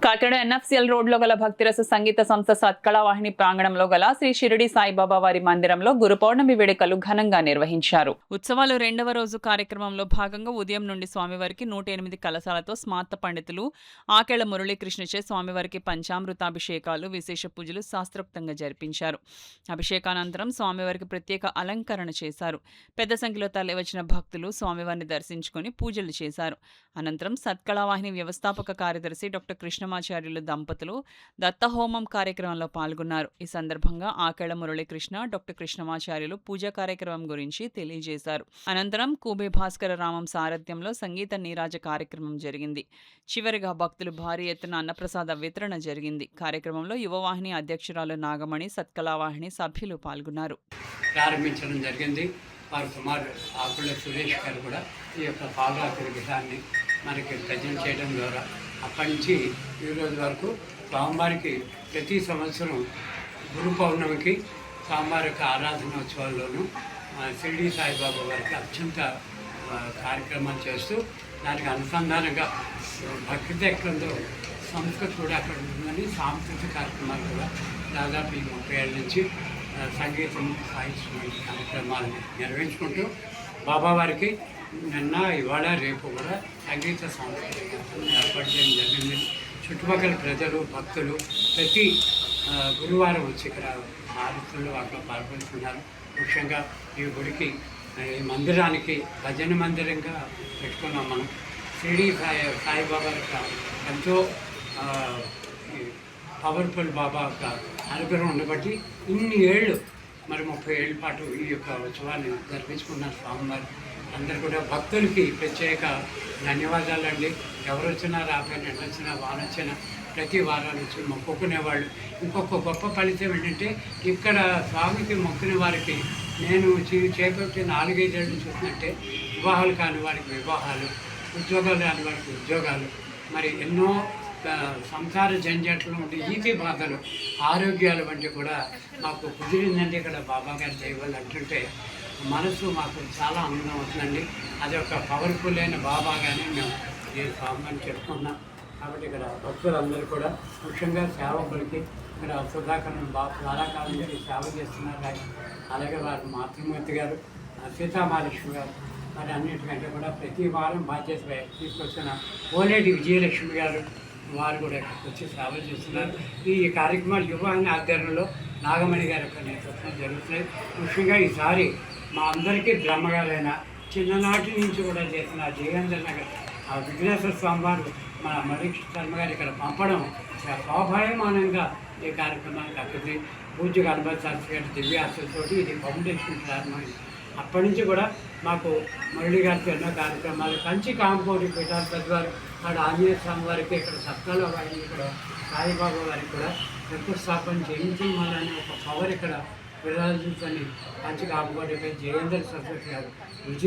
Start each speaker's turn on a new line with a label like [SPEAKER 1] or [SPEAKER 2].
[SPEAKER 1] Kakinada NFCL రోడ్లో గల భక్తిరస సంగీత సంస్థ సత్కళావాహిని ప్రాంగణంలో గల శ్రీ షిరిడి సాయిబాబా వారి మందిరంలో గురు పౌర్ణమి వేడుకలు ఘనంగా నిర్వహించారు. ఉత్సవాలు 2వ రోజు కార్యక్రమంలో భాగంగా ఉదయం నుండి స్వామివారికి 108 కలశాలతో స్మార్త పండితులు ఆకేళ్ల మురళీకృష్ణచే స్వామివారికి పంచామృతాభిషేకాలు, విశేష పూజలు శాస్త్రోక్తంగా జరిపించారు. అభిషేకానంతరం స్వామివారికి ప్రత్యేక అలంకరణ చేశారు. పెద్ద సంఖ్యలో తరలివచ్చిన భక్తులు స్వామివారిని దర్శించుకుని పూజలు చేశారు. అనంతరం సత్కళావాహిని వ్యవస్థాపక కార్యదర్శి డాక్టర్ కృష్ణమాచార్యులు దంపతులు దత్తహోమం కార్యక్రమంలో పాల్గొన్నారు. ఈ సందర్భంగా ఆకేళ్ల మురళీకృష్ణ, డాక్టర్ కృష్ణమాచార్యులు పూజా కార్యక్రమం గురించి తెలియజేశారు. అనంతరం కూబే భాస్కర రామం సారథ్యంలో సంగీత నీరాజ కార్యక్రమం జరిగింది. చివరిగా భక్తులు భారీ ఎత్తున అన్నప్రసాద వితరణ జరిగింది. కార్యక్రమంలో యువవాహిని అధ్యక్షురాలు నాగమణి, సత్కళావాహిని సభ్యులు పాల్గొన్నారు.
[SPEAKER 2] ప్రారంభించడం జరిగింది. వారి కుమారుడు ఆకుల సురేష్ గారు కూడా ఈ యొక్క పాలరాత్రి విధాన్ని మనకి ప్రజెంట్ చేయడం ద్వారా అక్కడి నుంచి ఈ రోజు వరకు స్వామివారికి ప్రతి సంవత్సరం గురు పౌర్ణమికి స్వామివారి యొక్క ఆరాధనోత్సవాల్లోనూ షిరిడి సాయిబాబా వారికి అత్యంత కార్యక్రమాలు చేస్తూ దానికి అనుసంధానంగా భక్తి ఎక్కడంలో సంస్కృతి కూడా అక్కడ ఉందని సాంస్కృతిక కార్యక్రమాలు కూడా దాదాపు ఈ 30 ఏళ్ళ నుంచి సంగీతం సాహిత్యం కార్యక్రమాలను నిర్వహించుకుంటూ బాబావారికి నిన్న ఇవాళ రేపు కూడా సంగీత సాంస్కృతిక ఏర్పాటు చేయడం జరిగింది. చుట్టుపక్కల ప్రజలు భక్తులు ప్రతి గురువారం వచ్చి ఇక్కడ ఆరాధనలో వాటిలో పాల్గొంటున్నారు. ముఖ్యంగా ఈ గుడికి ఈ మందిరానికి భజన మందిరంగా పెట్టుకున్నాం మనం. షిరిడి సాయిబాబా యొక్క ఎంతో పవర్ఫుల్ బాబా యొక్క అనుగ్రహం ఉండబట్టి ఇన్ని ఏళ్ళు మరి 30 ఏళ్ళ పాటు ఈ యొక్క ఉత్సవాన్ని జరిపించుకున్నారు స్వామివారు. అందరు కూడా భక్తులకి ప్రత్యేక ధన్యవాదాలు అండి. ఎవరు వచ్చినా రాకపోయినా ఎండొచ్చినా వానొచ్చినా ప్రతి వారాలు వచ్చి మొక్కుకునేవాళ్ళు. ఇంకొక గొప్ప ఫలితం ఏంటంటే ఇక్కడ స్వామికి మొక్కునే వారికి నేను చేపట్టిన 4-5 ఏళ్ళు చూసినట్టే వివాహాలు కాని వారికి వివాహాలు, ఉద్యోగాలు కాని వారికి ఉద్యోగాలు, మరి ఎన్నో సంసార జంజట్లు ఉండి ఈతి బాధలు, ఆరోగ్యాలు వంటి కూడా మాకు కుదిరిందండి ఇక్కడ బాబా గారి దైవాలు అంటుంటే మనసు మాకు చాలా ఆనందం అవుతుందండి. అది ఒక పవర్ఫుల్ అయిన బాబాగానే మేము ఈ స్వామిని చెప్పుకున్నాం. కాబట్టి ఇక్కడ భక్తులందరూ కూడా ముఖ్యంగా సేవకులకి ఇక్కడ సుధాకరణ బాబు చాలా కాలం నుంచి సేవ చేస్తున్నారు. అలాగే వారు మాతృమూర్తి గారు, సీతామహాలక్ష్మి గారు, మరి అన్నిటికంటే కూడా ప్రతి వారం బాధ్యత తీసుకొచ్చిన ఓలేటి విజయలక్ష్మి గారు వారు కూడా ఇక్కడికి వచ్చి సేవలు చేస్తున్నారు. ఈ కార్యక్రమాలు యువవాహిని ఆధ్వర్యంలో నాగమణి గారి యొక్క నేతృత్వం జరుగుతున్నాయి. ముఖ్యంగా ఈసారి మా అందరికీ బ్రహ్మగారైన చిన్ననాటి నుంచి కూడా చేసిన జయేంద్ర నగర్ ఆ విఘ్నేశ్వర స్వామి వారు మన మరీక్ష శర్మ గారు ఇక్కడ పంపడం స్వాభాయమానంగా ఈ కార్యక్రమానికి అక్కడి పూజ్య గణపతి శాస్త్రి గారి దివ్యాస్తులతోటి ఇది ఫౌండేషన్ ప్రారంభమైంది. అప్పటి నుంచి కూడా మాకు మురళి గారికి ఎన్నో కార్యక్రమాలు కంచి కాంపౌండ్ పీఠాలు పెద్దవారు అక్కడ ఆంజనేయ స్వామి వారికి ఇక్కడ సత్కాల వారికి ఇక్కడ సాయిబాబా వారికి కూడా శంకుస్థాపన చేయించడం వల్ల ఒక పవర్ ఇక్కడ విరాజించని కంచి కాంపౌండ్ జయేంద్ర సరస్వతి గారు